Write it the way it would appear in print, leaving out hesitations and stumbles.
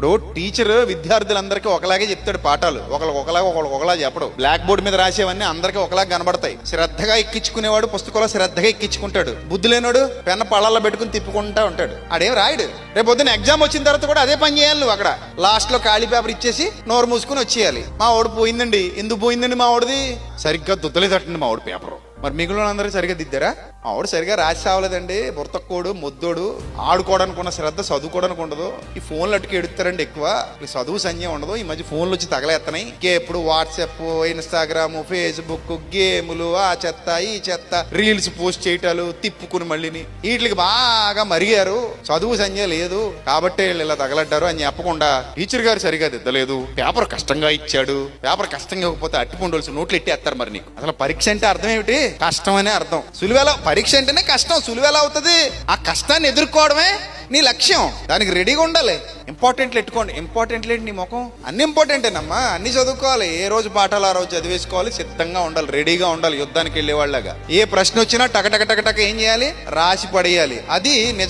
ఇప్పుడు టీచర్ విద్యార్థులందరికీ ఒకలాగే చెప్తాడు పాఠాలు, ఒకలా చెప్పడు. బ్లాక్ బోర్డు మీద రాసేవన్నీ అందరికీ ఒకలాగా కనబడతాయి. శ్రద్ధగా ఎక్కించుకునేవాడు పుస్తకంలో శ్రద్ధగా ఎక్కించుకుంటాడు, బుద్ధి లేనోడు పెన్న పళ్ళల్లో పెట్టుకుని తిప్పుకుంటా ఉంటాడు, ఆడేం రాయడు. రేపు పొద్దున్న ఎగ్జామ్ వచ్చిన తర్వాత కూడా అదే పని చేయాలి నువ్వు. అక్కడ లాస్ట్ లో ఖాళీ పేపర్ ఇచ్చేసి నోరు మూసుకుని వచ్చేయాలి. మా ఓడి పోయిందండి, ఎందుకు పోయిందండి మా ఓడిది? సరిగ్గా దుద్దలేదట్టండి మా ఓడి పేపరు. మరి మిగిలిన అందరికీ సరిగ్గా దిద్దారా? ఆవిడ సరిగా రాసి సావలేదండి, బుర్తక్కోడు మొద్దోడు, ఆడుకోవడానికి ఉన్న శ్రద్ధ చదువుకోవడానికి ఉండదు. ఈ ఫోన్లు అట్టుకు ఎడుతారండి ఎక్కువ, ఈ చదువు సంజయం ఉండదు. ఈ మధ్య ఫోన్లు వచ్చి తగలేస్తున్నాయి. ఎప్పుడు వాట్సాప్, ఇన్స్టాగ్రామ్, ఫేస్బుక్, గేములు, ఆ చెత్త ఈ చెత్త, రీల్స్ పోస్ట్ చేయటాలు, తిప్పుకుని మళ్ళీని వీటికి బాగా మరిగారు. చదువు సంజయం లేదు కాబట్టి వీళ్ళు ఇలా తగలడ్డారు అని చెప్పకుండా టీచర్ గారు సరిగా దిద్దలేదు, పేపర్ కష్టంగా ఇచ్చాడు, పేపర్ కష్టంగా ఇవ్వకపోతే అట్టుకుండోల్సి నోట్లు ఎట్టేస్తారు. మరి నీకు అసలు పరీక్ష అంటే అర్థం ఏమిటి? కష్టం అనే అర్థం. సులువెలా పరీక్ష అంటేనే కష్టం, సులువెలా అవుతుంది? ఆ కష్టాన్ని ఎదుర్కోవడమే నీ లక్ష్యం, దానికి రెడీగా ఉండాలి. ఇంపార్టెంట్లు ఎట్టుకోండి. ఇంపార్టెంట్లు ఏంటి నీ ముఖం? అన్ని ఇంపార్టెంటేనమ్మా, అన్ని చదువుకోవాలి. ఏ రోజు పాఠాలు ఆ రోజు చదివేసుకోవాలి, సిద్ధంగా ఉండాలి, రెడీగా ఉండాలి. యుద్ధానికి వెళ్ళేవాళ్ళగా ఏ ప్రశ్న వచ్చినా టక టక టక టక ఏం చేయాలి? రాసి పడేయాలి. అది నిజం.